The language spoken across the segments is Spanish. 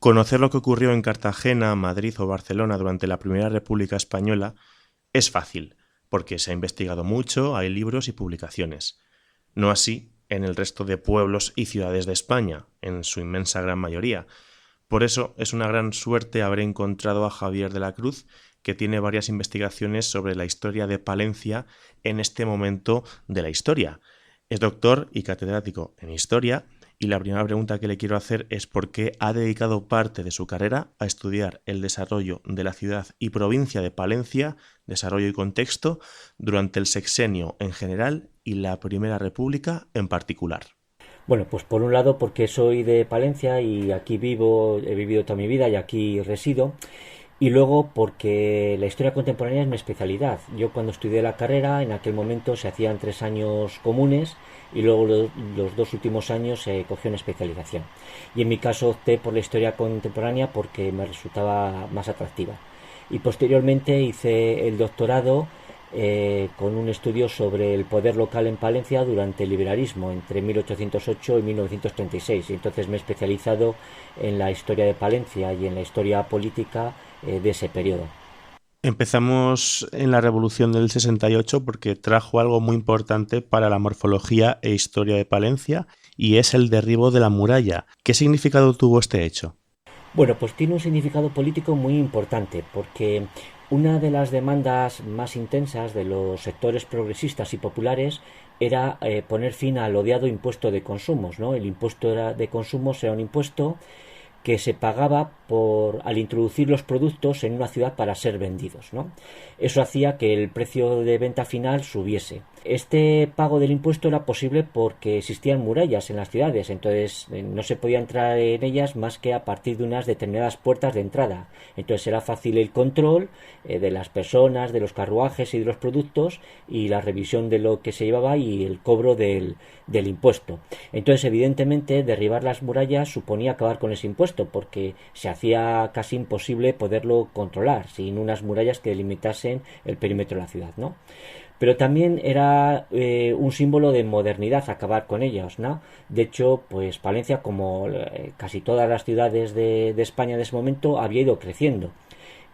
Conocer lo que ocurrió en Cartagena, Madrid o Barcelona durante la Primera República Española es fácil, porque se ha investigado mucho, hay libros y publicaciones. No así en el resto de pueblos y ciudades de España, en su inmensa gran mayoría. Por eso es una gran suerte haber encontrado a Javier de la Cruz, que tiene varias investigaciones sobre la historia de Palencia en este momento de la historia. Es doctor y catedrático en historia, y la primera pregunta que le quiero hacer es por qué ha dedicado parte de su carrera a estudiar el desarrollo de la ciudad y provincia de Palencia, desarrollo y contexto, durante el sexenio en general y la Primera República en particular. Bueno, pues por un lado porque soy de Palencia y aquí vivo, he vivido toda mi vida y aquí resido. Y luego porque la historia contemporánea es mi especialidad. Yo cuando estudié la carrera, en aquel momento se hacían 3 años comunes y luego los 2 últimos años se cogió una especialización. Y en mi caso opté por la historia contemporánea porque me resultaba más atractiva. Y posteriormente hice el doctorado con un estudio sobre el poder local en Palencia durante el liberalismo, entre 1808 y 1936. Y entonces me he especializado en la historia de Palencia y en la historia política de ese periodo. Empezamos en la Revolución del 68 porque trajo algo muy importante para la morfología e historia de Palencia y es el derribo de la muralla. ¿Qué significado tuvo este hecho? Bueno, pues tiene un significado político muy importante porque una de las demandas más intensas de los sectores progresistas y populares era poner fin al odiado impuesto de consumos, ¿no? El impuesto de consumos era un impuesto que se pagaba al introducir los productos en una ciudad para ser vendidos, ¿no? Eso hacía que el precio de venta final subiese. Este pago del impuesto era posible porque existían murallas en las ciudades, entonces no se podía entrar en ellas más que a partir de unas determinadas puertas de entrada. Entonces era fácil el control de las personas, de los carruajes y de los productos y la revisión de lo que se llevaba y el cobro del impuesto. Entonces, evidentemente, derribar las murallas suponía acabar con ese impuesto porque se hacía casi imposible poderlo controlar sin unas murallas que delimitasen el perímetro de la ciudad, ¿no? Pero también era un símbolo de modernidad acabar con ellos, ¿no? De hecho, pues Palencia, como casi todas las ciudades de España en ese momento, había ido creciendo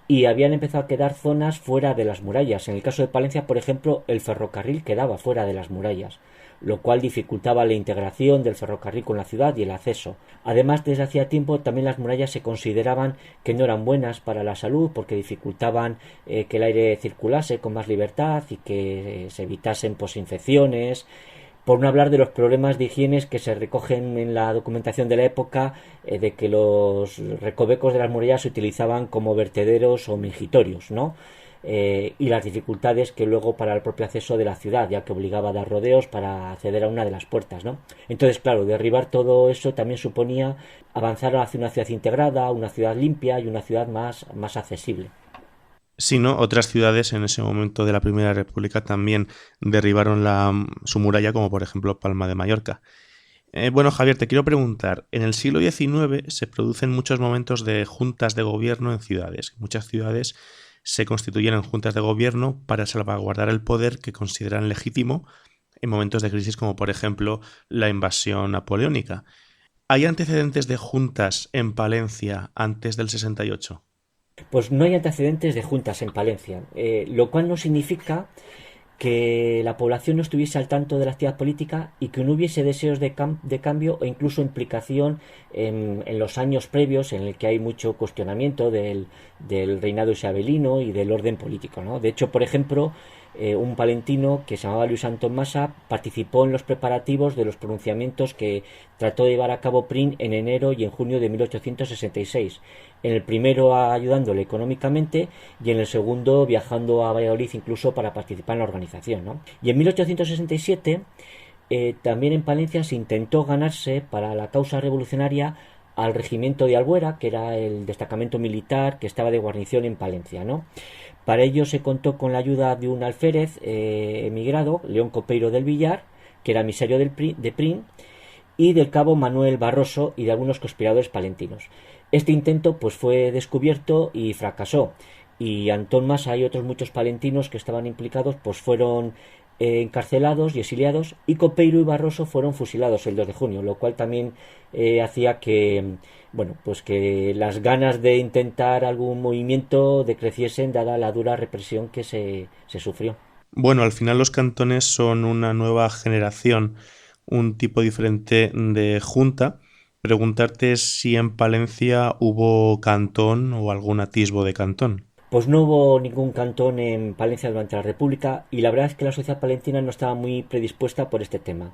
y habían empezado a quedar zonas fuera de las murallas. En el caso de Palencia, por ejemplo, el ferrocarril quedaba fuera de las murallas, lo cual dificultaba la integración del ferrocarril con la ciudad y el acceso. Además, desde hacía tiempo también las murallas se consideraban que no eran buenas para la salud porque dificultaban que el aire circulase con más libertad y que se evitasen pues, infecciones, por no hablar de los problemas de higiene que se recogen en la documentación de la época, de que los recovecos de las murallas se utilizaban como vertederos o mingitorios, ¿no? Y las dificultades que luego para el propio acceso de la ciudad, ya que obligaba a dar rodeos para acceder a una de las puertas, ¿no? Entonces, claro, derribar todo eso también suponía avanzar hacia una ciudad integrada, una ciudad limpia y una ciudad más accesible. Sino otras ciudades en ese momento de la Primera República también derribaron su muralla, como por ejemplo Palma de Mallorca. Bueno, Javier, te quiero preguntar, en el siglo XIX se producen muchos momentos de juntas de gobierno en ciudades. Muchas ciudades se constituyen en juntas de gobierno para salvaguardar el poder que consideran legítimo en momentos de crisis como por ejemplo la invasión napoleónica. ¿Hay antecedentes de juntas en Palencia antes del 68? Pues no hay antecedentes de juntas en Palencia, lo cual no significa que la población no estuviese al tanto de la actividad política y que no hubiese deseos de cambio o incluso implicación en los años previos en el que hay mucho cuestionamiento del reinado isabelino y del orden político, ¿no? De hecho, por ejemplo, un palentino que se llamaba Luis Antón Masa participó en los preparativos de los pronunciamientos que trató de llevar a cabo Prim en enero y en junio de 1866. En el primero ayudándole económicamente y en el segundo viajando a Valladolid incluso para participar en la organización, ¿no? Y en 1867 también en Palencia se intentó ganarse para la causa revolucionaria al regimiento de Albuera, que era el destacamento militar que estaba de guarnición en Palencia, ¿no? Para ello se contó con la ayuda de un alférez emigrado, León Copeiro del Villar, que era emisario de Prim, y del cabo Manuel Barroso y de algunos conspiradores palentinos. Este intento pues fue descubierto y fracasó, y Antón Masa y otros muchos palentinos que estaban implicados pues fueron encarcelados y exiliados, y Copeiro y Barroso fueron fusilados el 2 de junio, lo cual también hacía que, bueno, pues que las ganas de intentar algún movimiento decreciesen dada la dura represión que se sufrió. Bueno, al final los cantones son una nueva generación, un tipo diferente de junta. Preguntarte si en Palencia hubo cantón o algún atisbo de cantón. Pues no hubo ningún cantón en Palencia durante la República, y la verdad es que la sociedad palentina no estaba muy predispuesta por este tema.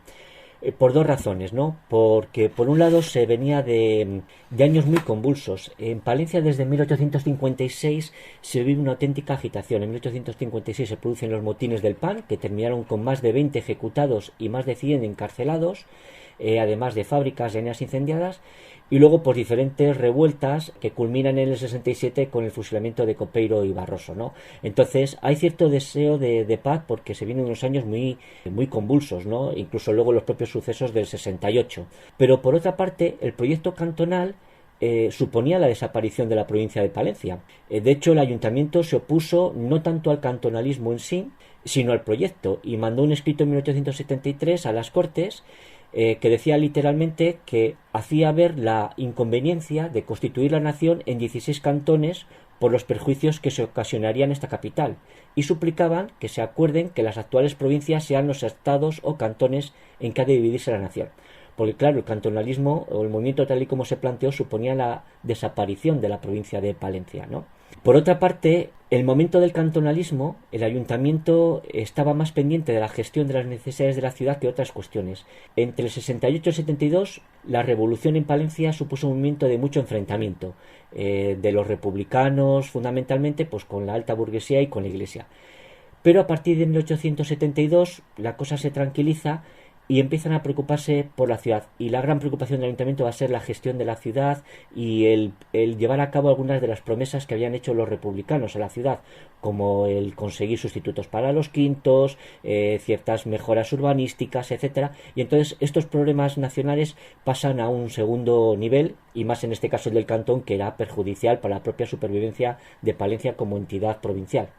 Por dos razones, ¿no? Porque por un lado se venía de años muy convulsos. En Palencia desde 1856 se vive una auténtica agitación. En 1856 se producen los motines del PAN, que terminaron con más de 20 ejecutados y más de 100 encarcelados, además de fábricas llenas incendiadas, y luego por diferentes revueltas que culminan en el 67 con el fusilamiento de Copeiro y Barroso, ¿no? Entonces hay cierto deseo de paz porque se vienen unos años muy convulsos, ¿no? Incluso luego los propios sucesos del 68. Pero por otra parte, el proyecto cantonal suponía la desaparición de la provincia de Palencia. De hecho, el ayuntamiento se opuso no tanto al cantonalismo en sí, sino al proyecto, y mandó un escrito en 1873 a las Cortes que decía literalmente que hacía ver la inconveniencia de constituir la nación en 16 cantones por los perjuicios que se ocasionarían en esta capital, y suplicaban que se acuerden que las actuales provincias sean los estados o cantones en que ha de dividirse la nación. Porque claro, el cantonalismo o el movimiento tal y como se planteó suponía la desaparición de la provincia de Palencia, ¿no? Por otra parte, el momento del cantonalismo, el ayuntamiento estaba más pendiente de la gestión de las necesidades de la ciudad que otras cuestiones. Entre el 68 y el 72, la revolución en Palencia supuso un movimiento de mucho enfrentamiento, de los republicanos fundamentalmente, pues con la alta burguesía y con la iglesia. Pero a partir de 1872 la cosa se tranquiliza y empiezan a preocuparse por la ciudad, y la gran preocupación del ayuntamiento va a ser la gestión de la ciudad y el llevar a cabo algunas de las promesas que habían hecho los republicanos a la ciudad, como el conseguir sustitutos para los quintos, ciertas mejoras urbanísticas, etcétera. Y entonces estos problemas nacionales pasan a un segundo nivel, y más en este caso el del cantón, que era perjudicial para la propia supervivencia de Palencia como entidad provincial.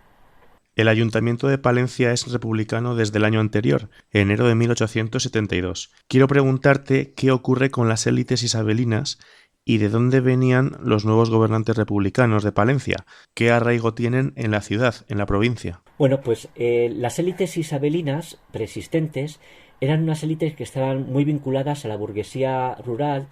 El Ayuntamiento de Palencia es republicano desde el año anterior, enero de 1872. Quiero preguntarte qué ocurre con las élites isabelinas y de dónde venían los nuevos gobernantes republicanos de Palencia, qué arraigo tienen en la ciudad, en la provincia. Bueno, pues las élites isabelinas preexistentes eran unas élites que estaban muy vinculadas a la burguesía rural,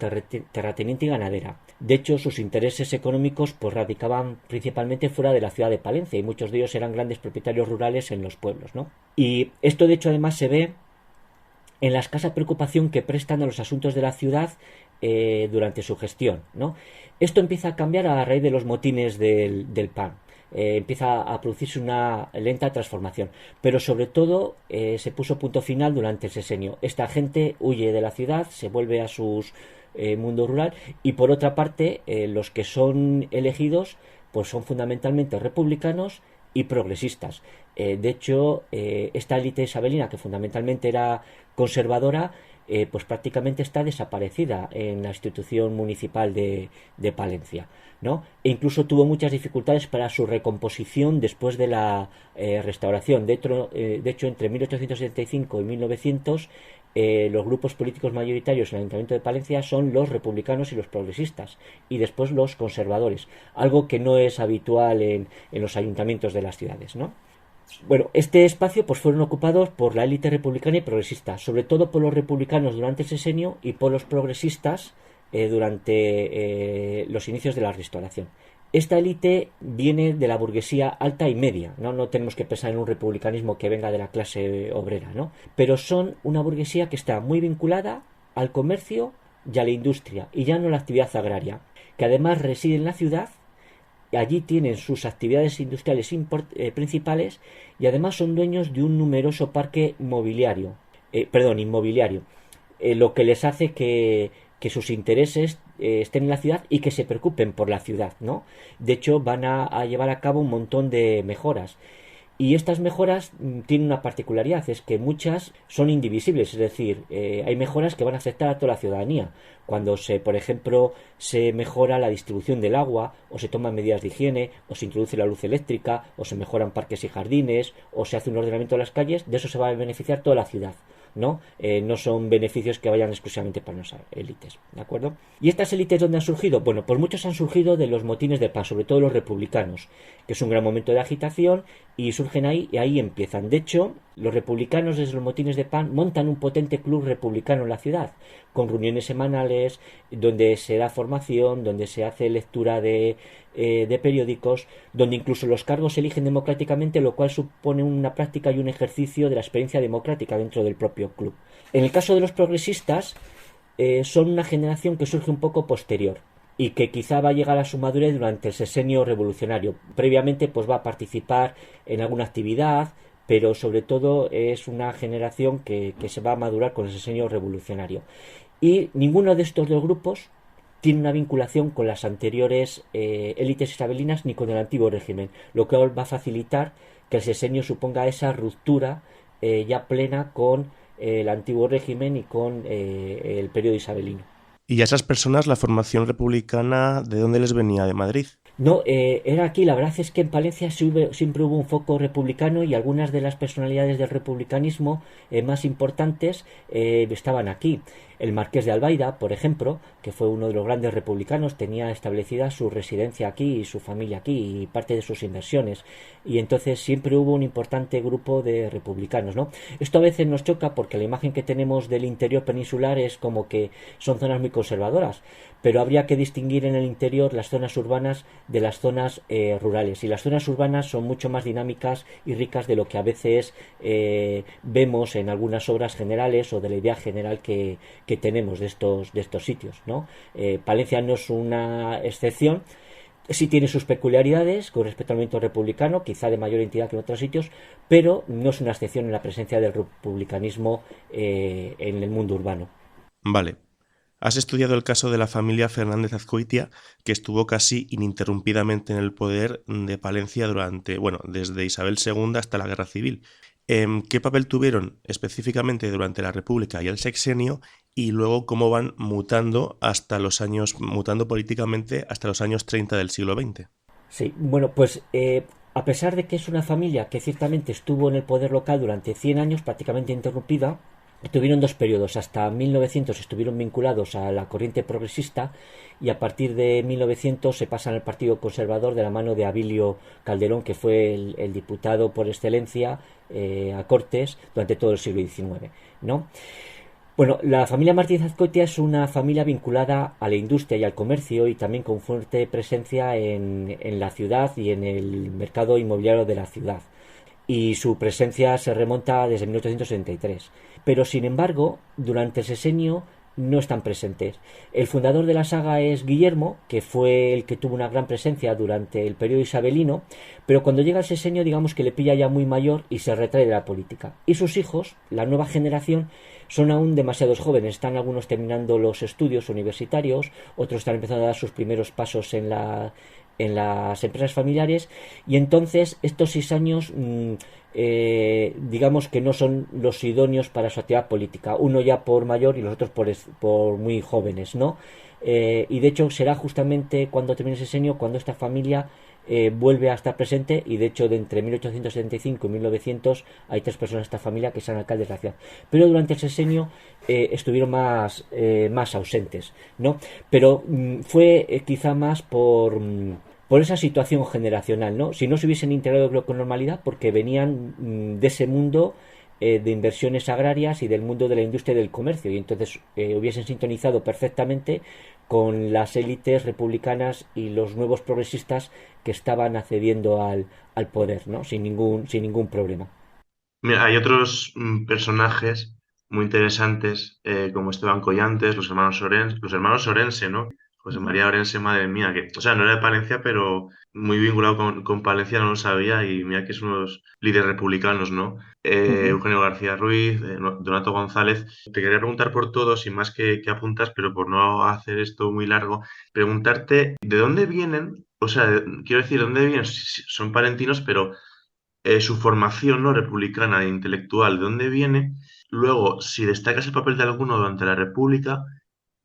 terrateniente y ganadera. De hecho, sus intereses económicos pues radicaban principalmente fuera de la ciudad de Palencia, y muchos de ellos eran grandes propietarios rurales en los pueblos, ¿no? Y esto de hecho además se ve en la escasa preocupación que prestan a los asuntos de la ciudad durante su gestión, ¿no? Esto empieza a cambiar a raíz de los motines del PAN. Empieza a producirse una lenta transformación, pero sobre todo se puso punto final durante el sexenio. Esta gente huye de la ciudad, se vuelve a sus mundo rural, y por otra parte los que son elegidos pues son fundamentalmente republicanos y progresistas. De hecho, esta élite isabelina, que fundamentalmente era conservadora, pues prácticamente está desaparecida en la institución municipal de Palencia, ¿no? E incluso tuvo muchas dificultades para su recomposición después de la restauración. De hecho, entre 1875 y 1900 los grupos políticos mayoritarios en el Ayuntamiento de Palencia son los republicanos y los progresistas, y después los conservadores, algo que no es habitual en los ayuntamientos de las ciudades, ¿no? Bueno, este espacio pues fueron ocupados por la élite republicana y progresista, sobre todo por los republicanos durante el sexenio y por los progresistas durante los inicios de la Restauración. Esta élite viene de la burguesía alta y media, ¿no? No tenemos que pensar en un republicanismo que venga de la clase obrera, ¿no? Pero son una burguesía que está muy vinculada al comercio y a la industria, y ya no a la actividad agraria, que además reside en la ciudad. Allí tienen sus actividades industriales principales, y además son dueños de un numeroso parque inmobiliario, lo que les hace que sus intereses estén en la ciudad y que se preocupen por la ciudad, ¿no? De hecho, van a llevar a cabo un montón de mejoras. Y estas mejoras tienen una particularidad, es que muchas son indivisibles, es decir, hay mejoras que van a afectar a toda la ciudadanía. Cuando se, por ejemplo, se mejora la distribución del agua, o se toman medidas de higiene, o se introduce la luz eléctrica, o se mejoran parques y jardines, o se hace un ordenamiento de las calles, de eso se va a beneficiar toda la ciudad. ¿No? No son beneficios que vayan exclusivamente para unas élites, ¿de acuerdo? ¿Y estas élites dónde han surgido? Bueno, pues muchos han surgido de los motines de paz, sobre todo los republicanos, que es un gran momento de agitación y surgen ahí y ahí empiezan. De hecho, los republicanos desde los motines de paz montan un potente club republicano en la ciudad, con reuniones semanales, donde se da formación, donde se hace lectura de periódicos, donde incluso los cargos se eligen democráticamente, lo cual supone una práctica y un ejercicio de la experiencia democrática dentro del propio club. En el caso de los progresistas, son una generación que surge un poco posterior y que quizá va a llegar a su madurez durante el sexenio revolucionario. Previamente pues va a participar en alguna actividad, pero sobre todo es una generación que se va a madurar con el sexenio revolucionario. Y ninguno de estos dos grupos tiene una vinculación con las anteriores élites isabelinas ni con el antiguo régimen, lo que va a facilitar que el sexenio suponga esa ruptura ya plena con el antiguo régimen y con el periodo isabelino. ¿Y a esas personas la formación republicana de dónde les venía? ¿De Madrid? No, era aquí, la verdad es que en Palencia siempre hubo un foco republicano y algunas de las personalidades del republicanismo más importantes estaban aquí. El marqués de Albaida, por ejemplo, que fue uno de los grandes republicanos, tenía establecida su residencia aquí y su familia aquí y parte de sus inversiones. Y entonces siempre hubo un importante grupo de republicanos, ¿no? Esto a veces nos choca porque la imagen que tenemos del interior peninsular es como que son zonas muy conservadoras, pero habría que distinguir en el interior las zonas urbanas de las zonas rurales. Y las zonas urbanas son mucho más dinámicas y ricas de lo que a veces vemos en algunas obras generales o de la idea general que tenemos de estos sitios, ¿no? Palencia no es una excepción. Sí tiene sus peculiaridades con respecto al movimiento republicano, quizá de mayor entidad que en otros sitios, pero no es una excepción en la presencia del republicanismo en el mundo urbano. Vale. Has estudiado el caso de la familia Fernández Azcoitia, que estuvo casi ininterrumpidamente en el poder de Palencia durante, bueno, desde Isabel II hasta la Guerra Civil. ¿Qué papel tuvieron específicamente durante la República y el Sexenio? Y luego cómo van mutando hasta los años, mutando políticamente hasta los años 30 del siglo XX. Sí, bueno, pues a pesar de que es una familia que ciertamente estuvo en el poder local durante 100 años, prácticamente interrumpida, tuvieron dos periodos. Hasta 1900 estuvieron vinculados a la corriente progresista y a partir de 1900 se pasan al Partido Conservador de la mano de Abilio Calderón, que fue el diputado por excelencia a Cortes durante todo el siglo XIX, ¿no? Bueno, la familia Martínez Azcoitia es una familia vinculada a la industria y al comercio y también con fuerte presencia en la ciudad y en el mercado inmobiliario de la ciudad. Y su presencia se remonta desde 1873. Pero sin embargo, durante el sexenio no están presentes. El fundador de la saga es Guillermo, que fue el que tuvo una gran presencia durante el periodo isabelino, pero cuando llega el sexenio digamos que le pilla ya muy mayor y se retrae de la política. Y sus hijos, la nueva generación, son aún demasiados jóvenes. Están algunos terminando los estudios universitarios, otros están empezando a dar sus primeros pasos en las empresas familiares y entonces estos 6 años digamos que no son los idóneos para su actividad política, uno ya por mayor y los otros por muy jóvenes, ¿no? Y de hecho será justamente cuando termine ese sexenio cuando esta familia vuelve a estar presente y de hecho de entre 1875 y 1900 hay tres personas de esta familia que son alcaldes de la ciudad, pero durante el sexenio estuvieron más ausentes, ¿no? Pero fue quizá más por esa situación generacional, ¿no? Si no se hubiesen integrado creo con normalidad porque venían de ese mundo de inversiones agrarias y del mundo de la industria y del comercio y entonces hubiesen sintonizado perfectamente con las élites republicanas y los nuevos progresistas que estaban accediendo al poder, ¿no? Sin ningún problema. Mira, hay otros personajes muy interesantes, como Esteban Collantes, los hermanos Orense, ¿no? José María Orense, madre mía, que, o sea, no era de Palencia, pero muy vinculado con Palencia, no lo sabía, y mira que son unos líderes republicanos, ¿no? Eugenio García Ruiz, Donato González. Te quería preguntar por todos, sin más que apuntas, pero por no hacer esto muy largo, preguntarte, ¿de dónde vienen? O sea, quiero decir, ¿de dónde vienen? Son palentinos, pero su formación, ¿no?, republicana e intelectual, de dónde viene, luego si destacas el papel de alguno durante la República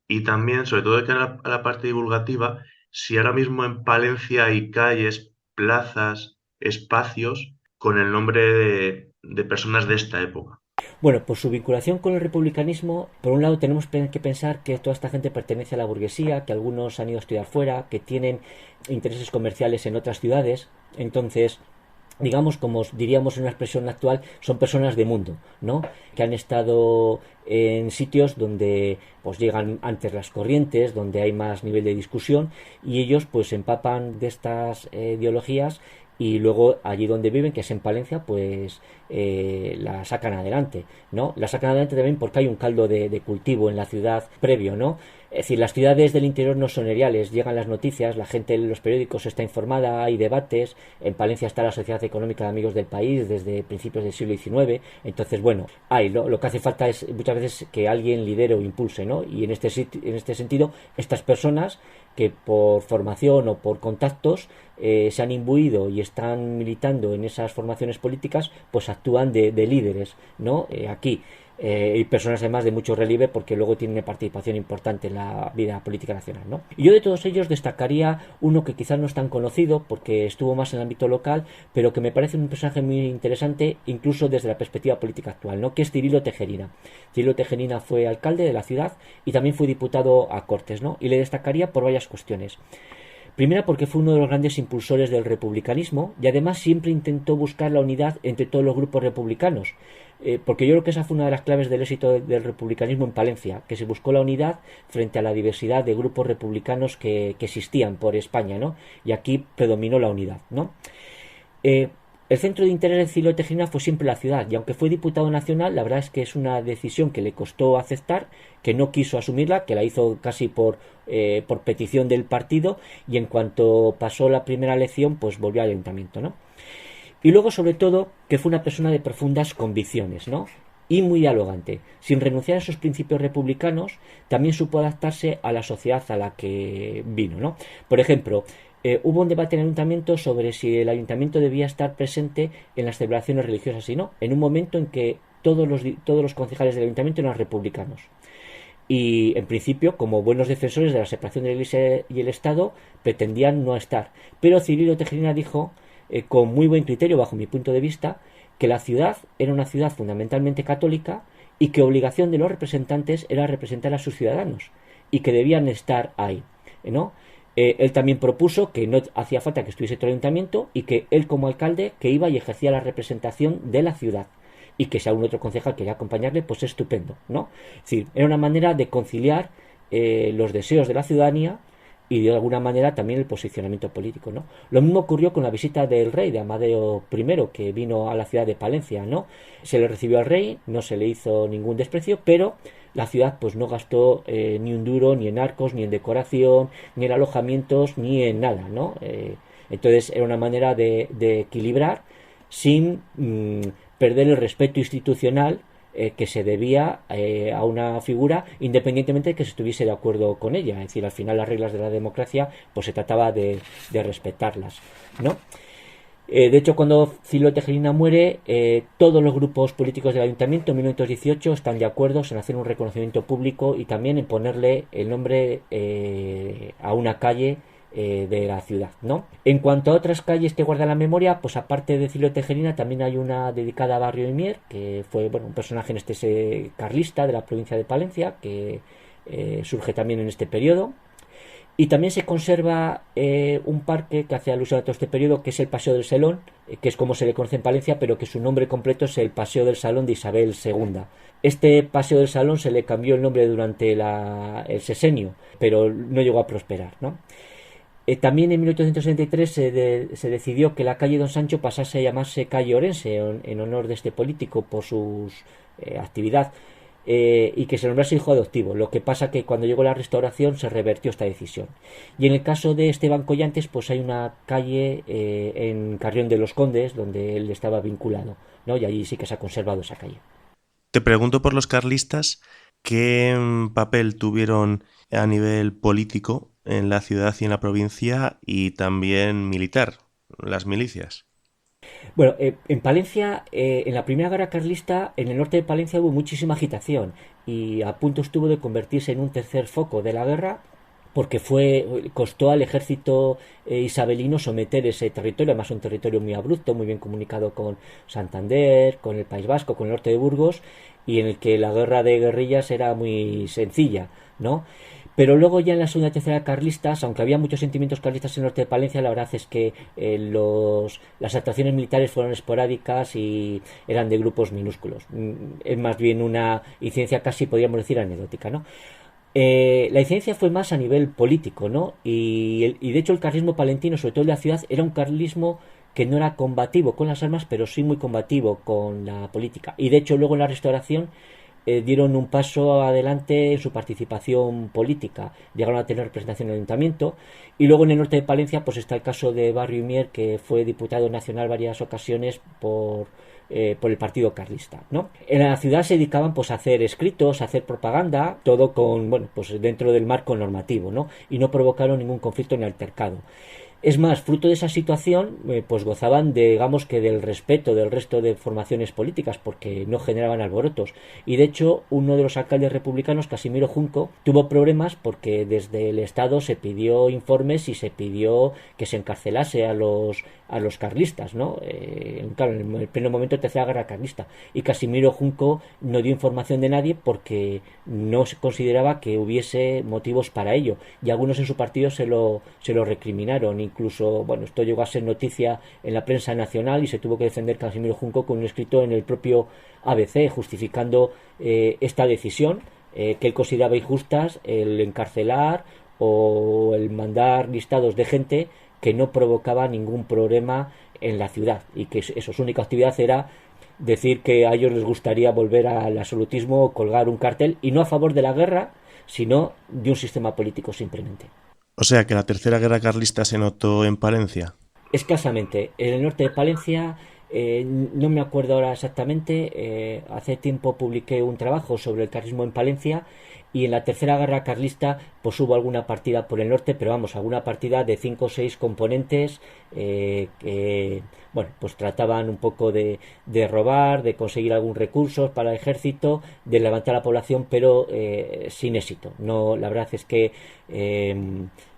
y también, sobre todo de cara a la parte divulgativa, si ahora mismo en Palencia hay calles, plazas, espacios con el nombre de personas de esta época. Bueno, por su vinculación con el republicanismo, por un lado tenemos que pensar que toda esta gente pertenece a la burguesía, que algunos han ido a estudiar fuera, que tienen intereses comerciales en otras ciudades, entonces digamos, como diríamos en una expresión actual, son personas de mundo, ¿no? Que han estado en sitios donde pues llegan antes las corrientes, donde hay más nivel de discusión y ellos pues se empapan de estas ideologías y luego allí donde viven, que es en Palencia, pues la sacan adelante, ¿no? La sacan adelante también porque hay un caldo de cultivo en la ciudad previo, ¿no? Es decir, las ciudades del interior no son eriales, llegan las noticias, la gente en los periódicos está informada, hay debates, en Palencia está la Sociedad Económica de Amigos del País desde principios del siglo XIX, entonces bueno, hay, lo que hace falta es muchas veces que alguien lidere o impulse, ¿no? Y en este sentido, estas personas que por formación o por contactos se han imbuido y están militando en esas formaciones políticas, pues actúan de líderes, ¿no? Aquí. Y personas además de mucho relieve porque luego tienen una participación importante en la vida política nacional, ¿no? Y yo de todos ellos destacaría uno que quizás no es tan conocido porque estuvo más en el ámbito local, pero que me parece un personaje muy interesante incluso desde la perspectiva política actual, ¿no? Que es Cirilo Tejerina. Cirilo Tejerina fue alcalde de la ciudad y también fue diputado a Cortes, ¿no? Y le destacaría por varias cuestiones. Primera porque fue uno de los grandes impulsores del republicanismo y además siempre intentó buscar la unidad entre todos los grupos republicanos. Porque yo creo que esa fue una de las claves del éxito del republicanismo en Palencia, que se buscó la unidad frente a la diversidad de grupos republicanos que existían por España, ¿no? Y aquí predominó la unidad, ¿no? Eh, el centro de interés de Cilo Tejina fue siempre la ciudad, y aunque fue diputado nacional, la verdad es que es una decisión que le costó aceptar, que no quiso asumirla, que la hizo casi por petición del partido, y en cuanto pasó la primera elección, pues volvió al ayuntamiento, ¿no? Y luego, sobre todo, que fue una persona de profundas convicciones, ¿no? Y muy dialogante. Sin renunciar a esos principios republicanos, también supo adaptarse a la sociedad a la que vino, ¿no? Por ejemplo, hubo un debate en el ayuntamiento sobre si el ayuntamiento debía estar presente en las celebraciones religiosas y no, en un momento en que todos los concejales del ayuntamiento eran republicanos. Y en principio, como buenos defensores de la separación de la Iglesia y el Estado, pretendían no estar. Pero Cirilo Tejerina dijo, con muy buen criterio bajo mi punto de vista, que la ciudad era una ciudad fundamentalmente católica y que obligación de los representantes era representar a sus ciudadanos y que debían estar ahí, ¿no? Él también propuso que no hacía falta que estuviese todo el ayuntamiento y que él como alcalde que iba y ejercía la representación de la ciudad y que si algún otro concejal quería acompañarle, pues estupendo, ¿no? Es decir, era una manera de conciliar los deseos de la ciudadanía y de alguna manera también el posicionamiento político, ¿no? Lo mismo ocurrió con la visita del rey, de Amadeo I, que vino a la ciudad de Palencia, ¿no? Se le recibió al rey, no se le hizo ningún desprecio, pero la ciudad pues no gastó ni un duro, ni en arcos, ni en decoración, ni en alojamientos, ni en nada, ¿no? Entonces era una manera de equilibrar sin perder el respeto institucional que se debía a una figura independientemente de que se estuviese de acuerdo con ella. Es decir, al final las reglas de la democracia pues se trataba de respetarlas, ¿no? De hecho, cuando Cilo Tejerina muere, todos los grupos políticos del ayuntamiento en 1918 están de acuerdo en hacer un reconocimiento público y también en ponerle el nombre a una calle de la ciudad, ¿no? En cuanto a otras calles que guardan la memoria, pues aparte de Cilo Tejerina también hay una dedicada a Barrio de Mier, que fue un personaje en este carlista de la provincia de Palencia, que surge también en este periodo. Y también se conserva un parque que hace alusión a todo este periodo, que es el Paseo del Salón, que es como se le conoce en Palencia, pero que su nombre completo es el Paseo del Salón de Isabel II. Este Paseo del Salón se le cambió el nombre durante el sexenio, pero no llegó a prosperar, ¿no? También en 1863 se decidió que la calle Don Sancho pasase a llamarse calle Orense en honor de este político por su actividad y que se nombrase hijo adoptivo. Lo que pasa que cuando llegó la restauración se revertió esta decisión. Y en el caso de Esteban Collantes pues hay una calle en Carrión de los Condes donde él estaba vinculado, ¿no? Y allí sí que se ha conservado esa calle. Te pregunto por los carlistas, ¿qué papel tuvieron a nivel político en la ciudad y en la provincia y también militar, las milicias? Bueno, en Palencia, en la primera guerra carlista, en el norte de Palencia hubo muchísima agitación y a punto estuvo de convertirse en un tercer foco de la guerra porque costó al ejército isabelino someter ese territorio, además un territorio muy abrupto, muy bien comunicado con Santander, con el País Vasco, con el norte de Burgos, y en el que la guerra de guerrillas era muy sencilla, ¿no? Pero luego ya en la segunda y tercera carlistas, aunque había muchos sentimientos carlistas en el norte de Palencia, la verdad es que las actuaciones militares fueron esporádicas y eran de grupos minúsculos. Es más bien una incidencia casi, podríamos decir, anecdótica, ¿no? La incidencia fue más a nivel político, ¿no? Y de hecho el carlismo palentino, sobre todo en la ciudad, era un carlismo que no era combativo con las armas, pero sí muy combativo con la política. Y de hecho luego en la restauración dieron un paso adelante en su participación política. Llegaron a tener representación en el ayuntamiento. Y luego en el norte de Palencia pues está el caso de Barrio y Mier, que fue diputado nacional varias ocasiones por el partido carlista, ¿no? En la ciudad se dedicaban pues a hacer escritos, a hacer propaganda, todo con, bueno, pues dentro del marco normativo, ¿no? Y no provocaron ningún conflicto ni altercado. Es más, fruto de esa situación, pues gozaban de, digamos que del respeto del resto de formaciones políticas, porque no generaban alborotos. Y de hecho, uno de los alcaldes republicanos, Casimiro Junco, tuvo problemas porque desde el Estado se pidió informes y se pidió que se encarcelase a los carlistas, ¿no? Claro, en el pleno momento de la Tercera Guerra Carlista. Y Casimiro Junco no dio información de nadie porque no se consideraba que hubiese motivos para ello. Y algunos en su partido se lo recriminaron. Incluso, bueno, esto llegó a ser noticia en la prensa nacional y se tuvo que defender Casimiro Junco con un escrito en el propio ABC justificando esta decisión que él consideraba injustas, el encarcelar o el mandar listados de gente que no provocaba ningún problema en la ciudad y que eso, su única actividad era decir que a ellos les gustaría volver al absolutismo o colgar un cartel, y no a favor de la guerra, sino de un sistema político simplemente. O sea que la tercera guerra carlista se notó en Palencia. Escasamente. En el norte de Palencia, no me acuerdo ahora exactamente, hace tiempo publiqué un trabajo sobre el carlismo en Palencia, y en la tercera guerra carlista pues hubo alguna partida por el norte, pero vamos, alguna partida de 5 o 6 componentes que, bueno, pues trataban un poco de robar, de conseguir algún recurso para el ejército, de levantar a la población, pero sin éxito. No, la verdad es que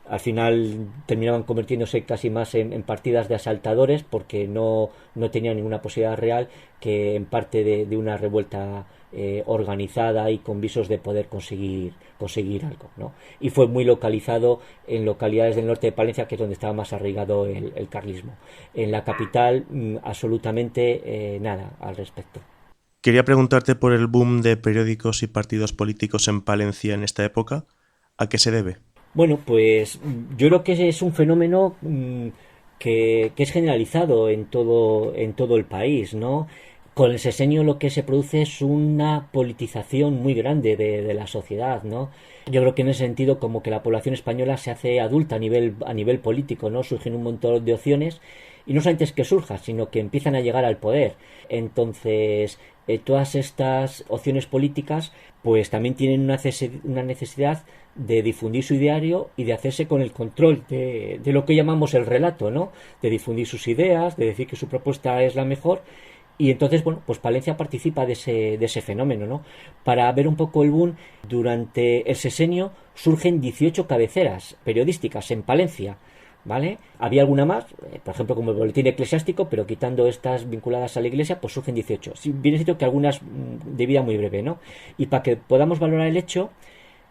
al final terminaban convirtiéndose casi más en partidas de asaltadores porque no tenían ninguna posibilidad real que en parte de una revuelta organizada y con visos de poder conseguir algo, ¿no? Y fue muy localizado en localidades del norte de Palencia, que es donde estaba más arraigado el carlismo. En la capital absolutamente nada al respecto. Quería preguntarte por el boom de periódicos y partidos políticos en Palencia en esta época. ¿A qué se debe? Bueno, pues yo creo que es un fenómeno que es generalizado en todo el país, ¿no? Con el sexenio lo que se produce es una politización muy grande de la sociedad, ¿no? Yo creo que en ese sentido como que la población española se hace adulta a nivel político, ¿no? Surgen un montón de opciones y no solamente es que surja, sino que empiezan a llegar al poder. Entonces, todas estas opciones políticas pues también tienen una necesidad de difundir su ideario y de hacerse con el control de lo que llamamos el relato, ¿no? De difundir sus ideas, de decir que su propuesta es la mejor. Y entonces, bueno, pues Palencia participa de ese fenómeno, ¿no? Para ver un poco el boom, durante el sexenio surgen 18 cabeceras periodísticas en Palencia, ¿vale? Había alguna más, por ejemplo, como el boletín eclesiástico, pero quitando estas vinculadas a la iglesia, pues surgen 18. Si bien es cierto que algunas de vida muy breve, ¿no? Y para que podamos valorar el hecho,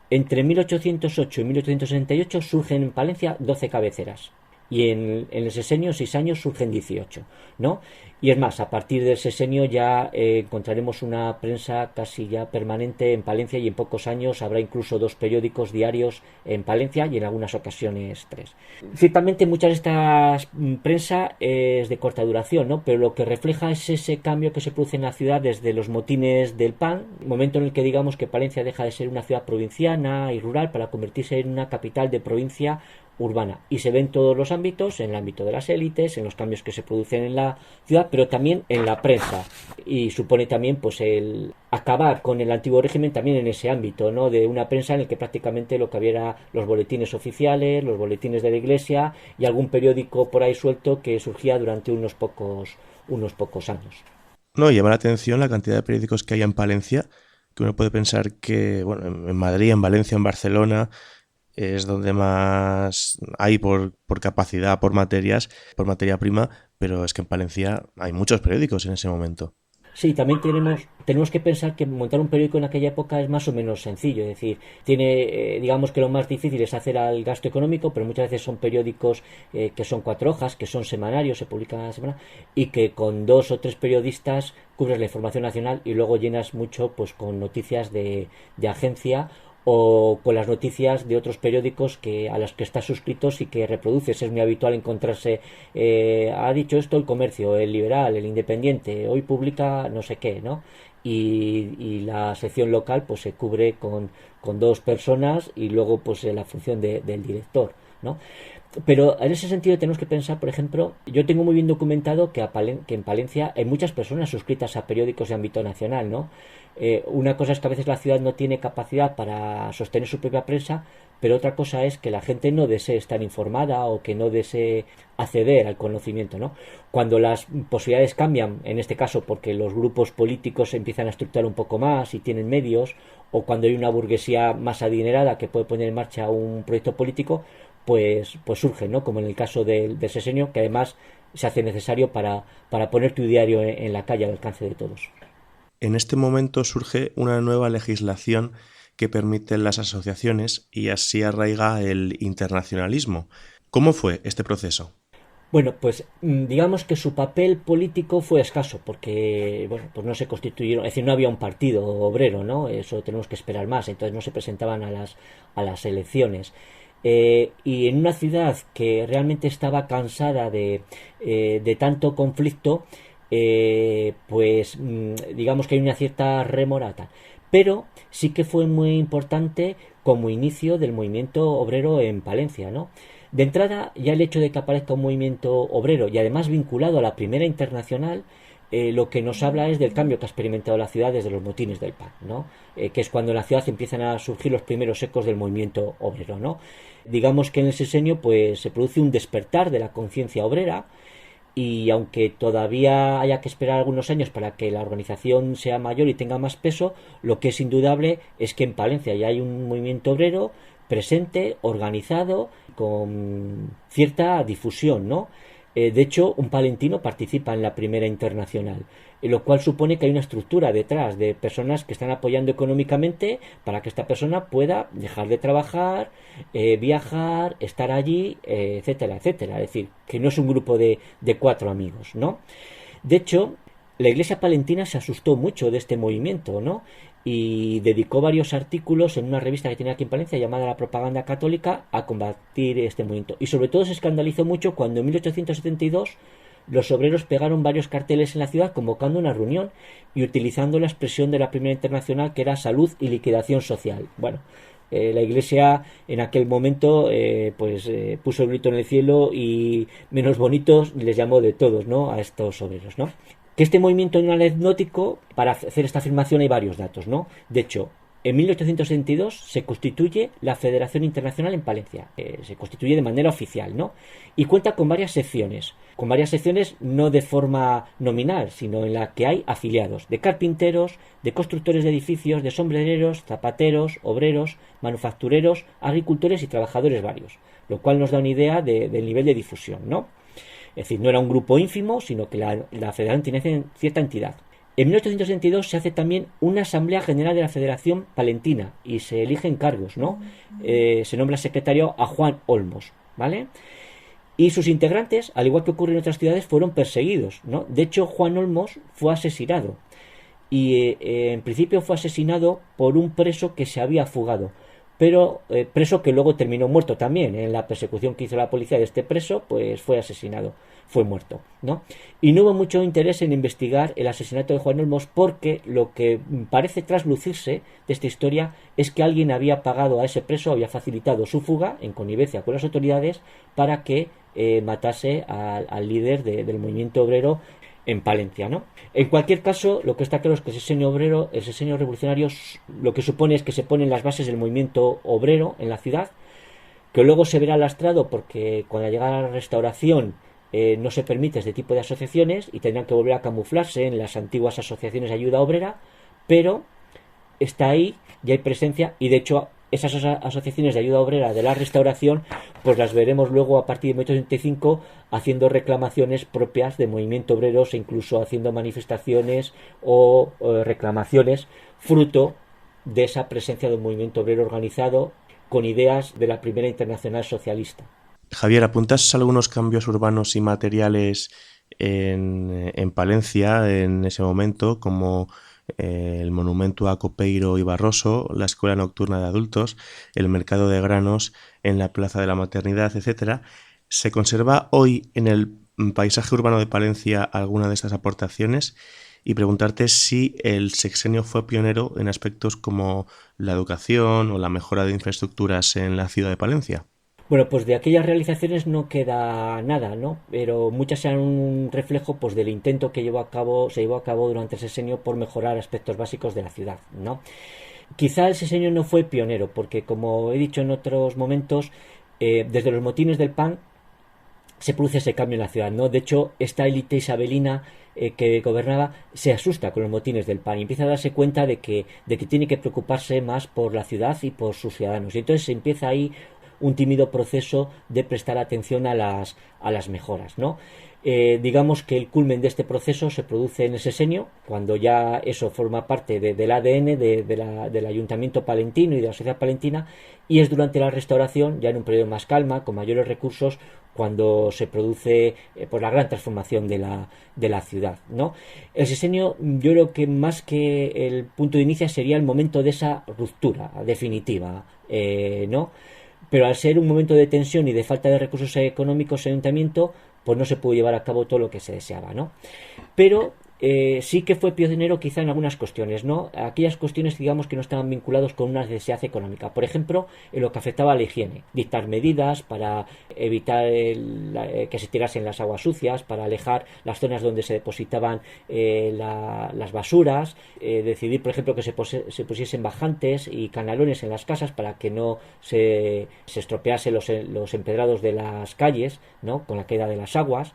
entre 1808 y 1868 surgen en Palencia 12 cabeceras. Y en el sexenio, 6 años, surgen 18, ¿no? Y es más, a partir del sexenio ya encontraremos una prensa casi ya permanente en Palencia, y en pocos años habrá incluso 2 periódicos diarios en Palencia y en algunas ocasiones 3. Ciertamente muchas de estas prensa es de corta duración, ¿no? Pero lo que refleja es ese cambio que se produce en la ciudad desde los motines del PAN, momento en el que digamos que Palencia deja de ser una ciudad provinciana y rural para convertirse en una capital de provincia urbana, y se ve en todos los ámbitos, en el ámbito de las élites, en los cambios que se producen en la ciudad, pero también en la prensa, y supone también pues el acabar con el antiguo régimen también en ese ámbito, ¿no? De una prensa en el que prácticamente lo que había era los boletines oficiales, los boletines de la iglesia y algún periódico por ahí suelto que surgía durante unos pocos años. No, llama la atención la cantidad de periódicos que hay en Palencia, que uno puede pensar que, bueno, en Madrid, en Valencia, en Barcelona, es donde más hay por capacidad, por materias, por materia prima, pero es que en Palencia hay muchos periódicos en ese momento. Sí, también tenemos que pensar que montar un periódico en aquella época es más o menos sencillo, es decir, digamos que lo más difícil es hacer al gasto económico, pero muchas veces son periódicos que son 4 hojas, que son semanarios, se publican a la semana, y que con 2 o 3 periodistas cubres la información nacional y luego llenas mucho pues con noticias de agencia o con las noticias de otros periódicos a los que estás suscritos y que reproduces. Es muy habitual encontrarse, ha dicho esto el Comercio, el Liberal, el Independiente, hoy publica no sé qué, ¿no? Y la sección local pues se cubre con 2 personas y luego pues la función del director, ¿no? Pero en ese sentido tenemos que pensar, por ejemplo, yo tengo muy bien documentado que en Palencia hay muchas personas suscritas a periódicos de ámbito nacional, ¿no? Una cosa es que a veces la ciudad no tiene capacidad para sostener su propia prensa, pero otra cosa es que la gente no desee estar informada o que no desee acceder al conocimiento, ¿no? Cuando las posibilidades cambian, en este caso porque los grupos políticos se empiezan a estructurar un poco más y tienen medios, o cuando hay una burguesía más adinerada que puede poner en marcha un proyecto político, pues surge, ¿no? Como en el caso del sesenio, que además se hace necesario para poner tu diario en la calle al alcance de todos. En este momento surge una nueva legislación que permite las asociaciones y así arraiga el internacionalismo. ¿Cómo fue este proceso? Bueno, pues digamos que su papel político fue escaso, porque bueno, pues no se constituyeron, es decir, no había un partido obrero, ¿no? Eso tenemos que esperar más, entonces no se presentaban a las elecciones. Y en una ciudad que realmente estaba cansada de tanto conflicto, pues digamos que hay una cierta remorata. Pero sí que fue muy importante como inicio del movimiento obrero en Palencia, ¿no? De entrada, ya el hecho de que aparezca un movimiento obrero y además vinculado a la Primera Internacional, lo que nos habla es del cambio que ha experimentado la ciudad desde los motines del PAN, ¿no? Que es cuando en la ciudad empiezan a surgir los primeros ecos del movimiento obrero, ¿no? Digamos que en el sesenio pues se produce un despertar de la conciencia obrera, y aunque todavía haya que esperar algunos años para que la organización sea mayor y tenga más peso, lo que es indudable es que en Palencia ya hay un movimiento obrero presente, organizado, con cierta difusión, ¿no? De hecho, un palentino participa en la Primera Internacional, lo cual supone que hay una estructura detrás de personas que están apoyando económicamente para que esta persona pueda dejar de trabajar, viajar, estar allí, etcétera, etcétera. Es decir, que no es un grupo de 4 amigos, ¿no? De hecho, la Iglesia palentina se asustó mucho de este movimiento, ¿no? Y dedicó varios artículos en una revista que tenía aquí en Palencia llamada La Propaganda Católica a combatir este movimiento. Y sobre todo se escandalizó mucho cuando en 1872 los obreros pegaron varios carteles en la ciudad convocando una reunión y utilizando la expresión de la Primera Internacional, que era salud y liquidación social. Bueno, la Iglesia en aquel momento puso el grito en el cielo y menos bonitos les llamó de todos, ¿no?, a estos obreros, ¿no? Que este movimiento no es anecdótico. Para hacer esta afirmación hay varios datos, ¿no? De hecho, en 1862 se constituye la Federación Internacional en Palencia, se constituye de manera oficial, ¿no? Y cuenta con varias secciones no de forma nominal, sino en la que hay afiliados de carpinteros, de constructores de edificios, de sombrereros, zapateros, obreros, manufactureros, agricultores y trabajadores varios, lo cual nos da una idea del nivel de difusión, ¿no? Es decir, no era un grupo ínfimo, sino que la federación tiene cierta entidad. En 1862 se hace también una asamblea general de la Federación Palentina y se eligen cargos, ¿no? Se nombra secretario a Juan Olmos, ¿vale? Y sus integrantes, al igual que ocurre en otras ciudades, fueron perseguidos, ¿no? De hecho, Juan Olmos fue asesinado. Y en principio fue asesinado por un preso que se había fugado, pero preso que luego terminó muerto también. En la persecución que hizo la policía de este preso, pues fue asesinado, fue muerto, ¿no? Y no hubo mucho interés en investigar el asesinato de Juan Olmos, porque lo que parece traslucirse de esta historia es que alguien había pagado a ese preso, había facilitado su fuga en connivencia con las autoridades para que matase al líder del movimiento obrero en Palencia, ¿no? En cualquier caso, lo que está claro es que el diseño revolucionario, lo que supone es que se ponen las bases del movimiento obrero en la ciudad, que luego se verá lastrado porque cuando llega la restauración no se permite este tipo de asociaciones y tendrán que volver a camuflarse en las antiguas asociaciones de ayuda obrera, pero está ahí, ya hay presencia, y de hecho esas asociaciones de ayuda obrera de la restauración pues las veremos luego a partir de 1985 haciendo reclamaciones propias de movimiento obreros e incluso haciendo manifestaciones o reclamaciones fruto de esa presencia de un movimiento obrero organizado con ideas de la primera internacional socialista. Javier, apuntas algunos cambios urbanos y materiales en Palencia en ese momento, como el monumento a Copeiro y Barroso, la escuela nocturna de adultos, el mercado de granos en la Plaza de la Maternidad, etcétera. ¿Se conserva hoy en el paisaje urbano de Palencia alguna de estas aportaciones? Y preguntarte si el sexenio fue pionero en aspectos como la educación o la mejora de infraestructuras en la ciudad de Palencia. Bueno, pues de aquellas realizaciones no queda nada, ¿no? Pero muchas eran un reflejo pues del intento que se llevó a cabo durante el sexenio por mejorar aspectos básicos de la ciudad, ¿no? Quizá el sexenio no fue pionero, porque como he dicho en otros momentos, desde los motines del PAN se produce ese cambio en la ciudad, ¿no? De hecho, esta élite isabelina que gobernaba se asusta con los motines del PAN y empieza a darse cuenta de que tiene que preocuparse más por la ciudad y por sus ciudadanos. Y entonces se empieza ahí un tímido proceso de prestar atención a las mejoras, ¿no? Digamos que el culmen de este proceso se produce en el sexenio, cuando ya eso forma parte del ADN del ayuntamiento palentino y de la sociedad palentina, y es durante la restauración, ya en un periodo más calma, con mayores recursos, cuando se produce pues la gran transformación de la ciudad, ¿no? El sexenio, yo creo que más que el punto de inicio sería el momento de esa ruptura definitiva, ¿no? Pero al ser un momento de tensión y de falta de recursos económicos en el ayuntamiento, pues no se pudo llevar a cabo todo lo que se deseaba, ¿no? Pero sí que fue pionero quizá en algunas cuestiones, ¿no? Aquellas cuestiones, digamos, que no estaban vinculados con una necesidad económica. Por ejemplo, en lo que afectaba a la higiene. Dictar medidas para evitar que se tirasen las aguas sucias, para alejar las zonas donde se depositaban las basuras, decidir, por ejemplo, que se pusiesen bajantes y canalones en las casas para que no se estropeasen los empedrados de las calles, ¿no? Con la caída de las aguas.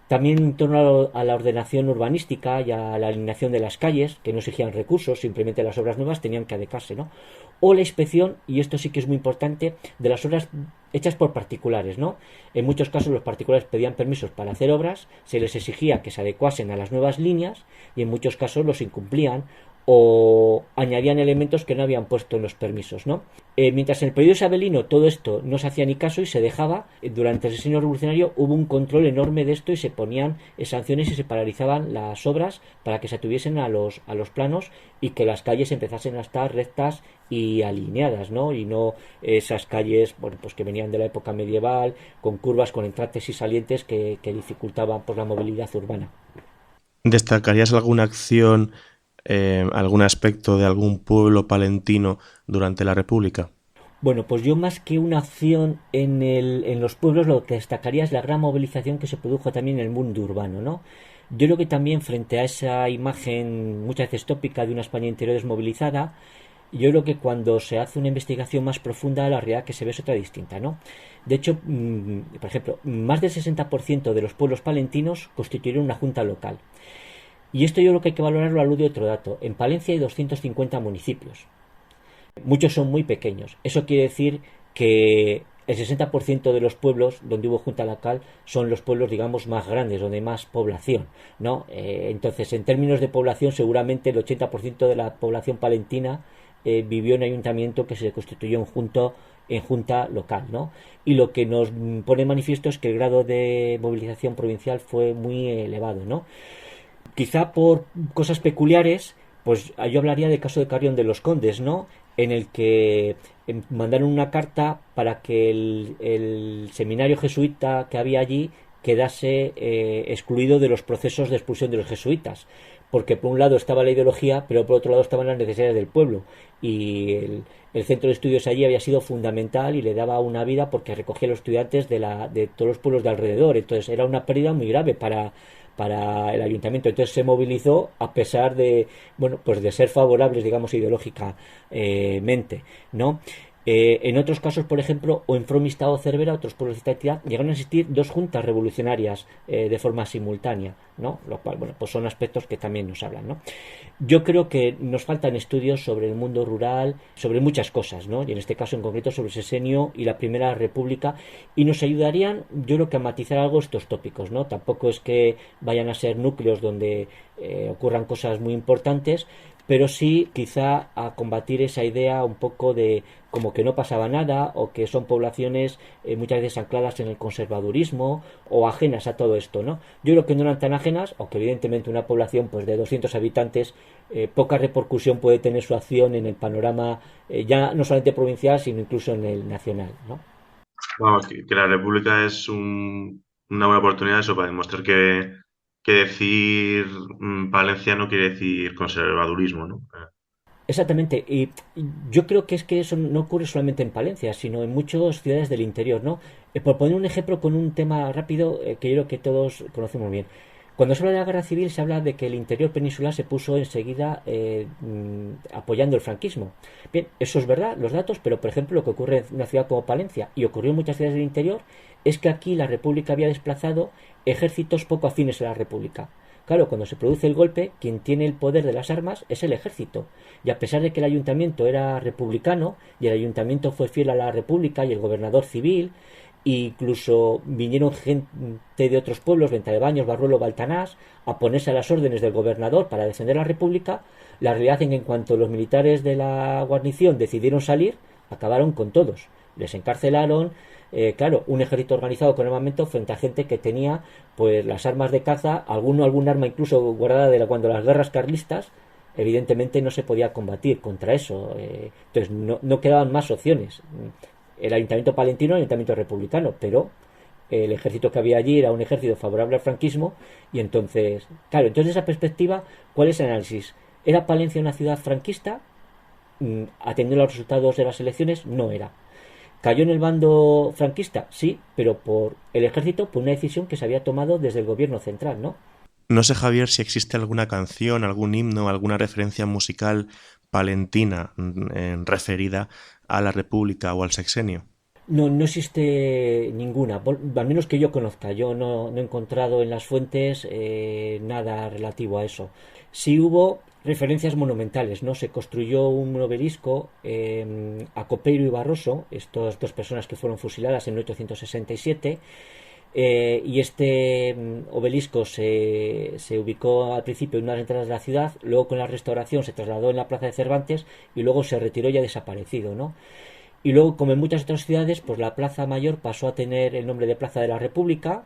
También en torno a la ordenación urbanística y a la alineación de las calles, que no exigían recursos, simplemente las obras nuevas tenían que adecuarse, ¿no? O la inspección, y esto sí que es muy importante, de las obras hechas por particulares, ¿no? En muchos casos los particulares pedían permisos para hacer obras, se les exigía que se adecuasen a las nuevas líneas y en muchos casos los incumplían o añadían elementos que no habían puesto en los permisos, ¿no? Mientras en el periodo isabelino todo esto no se hacía ni caso y se dejaba, durante el sexenio revolucionario hubo un control enorme de esto y se ponían sanciones y se paralizaban las obras para que se atuviesen a los planos y que las calles empezasen a estar rectas y alineadas, ¿no? Y no esas calles, bueno, pues que venían de la época medieval, con curvas, con entrantes y salientes que dificultaban pues la movilidad urbana. ¿Destacarías alguna acción, algún aspecto de algún pueblo palentino durante la República? Bueno, pues yo más que una acción en los pueblos, lo que destacaría es la gran movilización que se produjo también en el mundo urbano, ¿no? Yo creo que también frente a esa imagen muchas veces tópica de una España interior desmovilizada, yo creo que cuando se hace una investigación más profunda, la realidad que se ve es otra distinta, ¿no? De hecho, por ejemplo, más del 60% de los pueblos palentinos constituyeron una junta local. Y esto yo creo que hay que valorarlo a luz de otro dato. En Palencia hay 250 municipios. Muchos son muy pequeños. Eso quiere decir que el 60% de los pueblos donde hubo junta local son los pueblos, digamos, más grandes, donde hay más población, ¿no? Entonces, en términos de población, seguramente el 80% de la población palentina vivió en ayuntamiento que se constituyó en junta local, ¿no? Y lo que nos pone manifiesto es que el grado de movilización provincial fue muy elevado, ¿no? Quizá por cosas peculiares, pues yo hablaría del caso de Carrión de los Condes, ¿no? en el que mandaron una carta para que el seminario jesuita que había allí quedase excluido de los procesos de expulsión de los jesuitas, porque por un lado estaba la ideología, pero por otro lado estaban las necesidades del pueblo, y el centro de estudios allí había sido fundamental y le daba una vida porque recogía a los estudiantes de todos los pueblos de alrededor. Entonces era una pérdida muy grave para el ayuntamiento. Entonces se movilizó a pesar de, bueno, pues de ser favorables, digamos, ideológicamente, ¿no? En otros casos, por ejemplo, o en Fromista o Cervera, otros pueblos de esta entidad, llegaron a existir dos juntas revolucionarias de forma simultánea, ¿no? Lo cual, bueno, pues son aspectos que también nos hablan, ¿no? Yo creo que nos faltan estudios sobre el mundo rural, sobre muchas cosas, ¿no? Y en este caso en concreto sobre el Sesenio y la Primera República, y nos ayudarían, yo creo que a matizar algo estos tópicos, ¿no? Tampoco es que vayan a ser núcleos donde ocurran cosas muy importantes, pero sí quizá a combatir esa idea un poco de como que no pasaba nada o que son poblaciones muchas veces ancladas en el conservadurismo o ajenas a todo esto, ¿no? Yo creo que no eran tan ajenas, aunque evidentemente una población pues de 200 habitantes poca repercusión puede tener su acción en el panorama ya no solamente provincial sino incluso en el nacional, ¿no? Vamos, que la República es una buena oportunidad eso para demostrar que decir Palencia no quiere decir conservadurismo, ¿no? Exactamente, y yo creo que es que eso no ocurre solamente en Palencia, sino en muchas ciudades del interior, ¿no? Por poner un ejemplo con un tema rápido que yo creo que todos conocemos muy bien. Cuando se habla de la guerra civil se habla de que el interior peninsular se puso enseguida apoyando el franquismo. Bien, eso es verdad, los datos, pero por ejemplo lo que ocurre en una ciudad como Palencia y ocurrió en muchas ciudades del interior es que aquí la República había desplazado ejércitos poco afines a la República. Claro, cuando se produce el golpe, quien tiene el poder de las armas es el ejército. Y a pesar de que el ayuntamiento era republicano, y el ayuntamiento fue fiel a la República y el gobernador civil, e incluso vinieron gente de otros pueblos, Ventadebaños, Barruelo, Baltanás, a ponerse a las órdenes del gobernador para defender la República, la realidad es que en cuanto los militares de la guarnición decidieron salir, acabaron con todos. Les encarcelaron, claro, un ejército organizado con armamento frente a gente que tenía pues las armas de caza, algún arma incluso guardada de cuando las guerras carlistas, evidentemente no se podía combatir contra eso. Entonces no quedaban más opciones. El ayuntamiento palentino, el ayuntamiento republicano, pero el ejército que había allí era un ejército favorable al franquismo y entonces, claro, entonces esa perspectiva, ¿cuál es el análisis? ¿Era Palencia una ciudad franquista? Atendiendo a los resultados de las elecciones, no era. ¿Cayó en el bando franquista? Sí, pero por el ejército, por una decisión que se había tomado desde el gobierno central, ¿no? No sé, Javier, si existe alguna canción, algún himno, alguna referencia musical palentina referida a la República o al sexenio. No, no existe ninguna, al menos que yo conozca. Yo no he encontrado en las fuentes nada relativo a eso. Sí hubo referencias monumentales, ¿no? Se construyó un obelisco a Copeiro y Barroso, estas dos personas que fueron fusiladas en 1867, y este obelisco se ubicó al principio en unas entradas de la ciudad, luego con la restauración se trasladó en la plaza de Cervantes y luego se retiró ya desaparecido, ¿no? Y luego, como en muchas otras ciudades, pues la Plaza Mayor pasó a tener el nombre de Plaza de la República.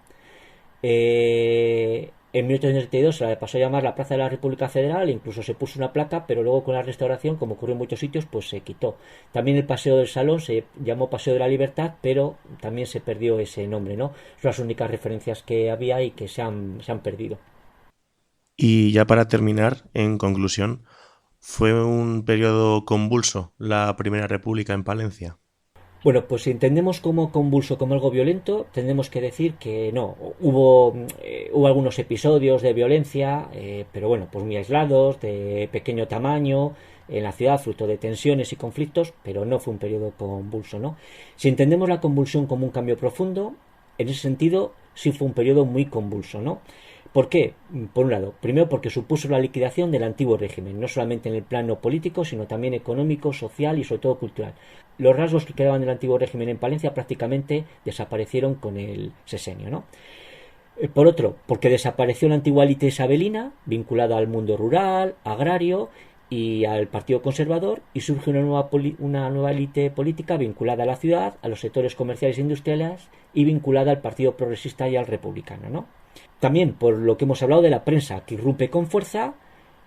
En 1872 se la pasó a llamar la Plaza de la República Federal, incluso se puso una placa, pero luego con la restauración, como ocurrió en muchos sitios, pues se quitó. También el Paseo del Salón se llamó Paseo de la Libertad, pero también se perdió ese nombre, ¿no? Son las únicas referencias que había y que se han perdido. Y ya para terminar, en conclusión, ¿fue un periodo convulso la Primera República en Palencia? Bueno, pues si entendemos como convulso como algo violento, tendremos que decir que no. Hubo algunos episodios de violencia, pero bueno, pues muy aislados, de pequeño tamaño, en la ciudad, fruto de tensiones y conflictos, pero no fue un periodo convulso, ¿no? Si entendemos la convulsión como un cambio profundo, en ese sentido sí fue un periodo muy convulso, ¿no? ¿Por qué? Por un lado, primero porque supuso la liquidación del antiguo régimen, no solamente en el plano político, sino también económico, social y sobre todo cultural. Los rasgos que quedaban del antiguo régimen en Palencia prácticamente desaparecieron con el sexenio, ¿no? Por otro, porque desapareció la antigua élite isabelina, vinculada al mundo rural, agrario y al Partido Conservador, y surge una nueva élite política vinculada a la ciudad, a los sectores comerciales e industriales y vinculada al Partido Progresista y al Republicano, ¿no? También por lo que hemos hablado de la prensa que irrumpe con fuerza,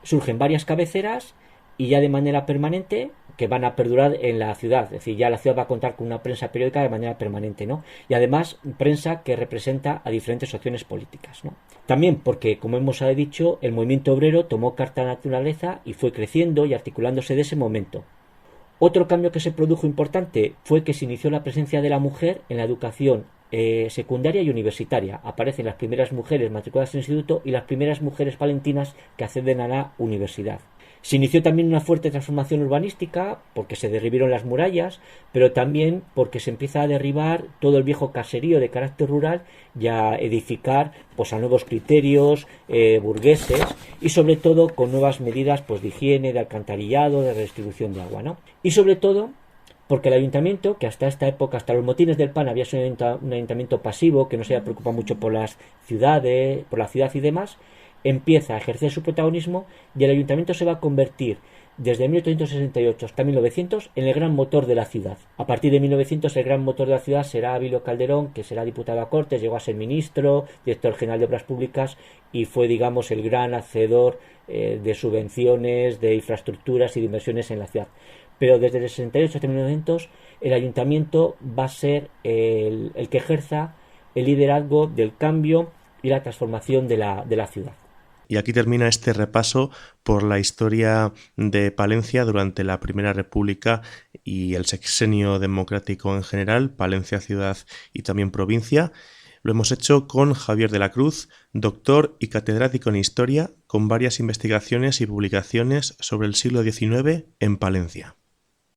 surgen varias cabeceras y ya de manera permanente, que van a perdurar en la ciudad. Es decir, ya la ciudad va a contar con una prensa periódica de manera permanente, ¿no? Y además prensa que representa a diferentes opciones políticas, ¿no? También porque, como hemos dicho, el movimiento obrero tomó carta de naturaleza y fue creciendo y articulándose de ese momento. Otro cambio que se produjo importante fue que se inició la presencia de la mujer en la educación secundaria y universitaria. Aparecen las primeras mujeres matriculadas en el instituto y las primeras mujeres palentinas que acceden a la universidad. Se inició también una fuerte transformación urbanística porque se derribaron las murallas, pero también porque se empieza a derribar todo el viejo caserío de carácter rural y a edificar pues a nuevos criterios burgueses y sobre todo con nuevas medidas pues de higiene, de alcantarillado, de redistribución de agua, ¿no? Y sobre todo porque el ayuntamiento, que hasta esta época, hasta los motines del PAN, había sido un ayuntamiento pasivo, que no se había preocupado mucho por las ciudades, por la ciudad y demás, empieza a ejercer su protagonismo y el ayuntamiento se va a convertir desde 1868 hasta 1900 en el gran motor de la ciudad. A partir de 1900 el gran motor de la ciudad será Abilio Calderón, que será diputado a Cortes, llegó a ser ministro, director general de Obras Públicas y fue, digamos, el gran hacedor de subvenciones, de infraestructuras y de inversiones en la ciudad. Pero desde el 68 hasta 1900 el ayuntamiento va a ser el que ejerza el liderazgo del cambio y la transformación de la ciudad. Y aquí termina este repaso por la historia de Palencia durante la Primera República y el sexenio democrático en general, Palencia ciudad y también provincia. Lo hemos hecho con Javier de la Cruz, doctor y catedrático en Historia, con varias investigaciones y publicaciones sobre el siglo XIX en Palencia.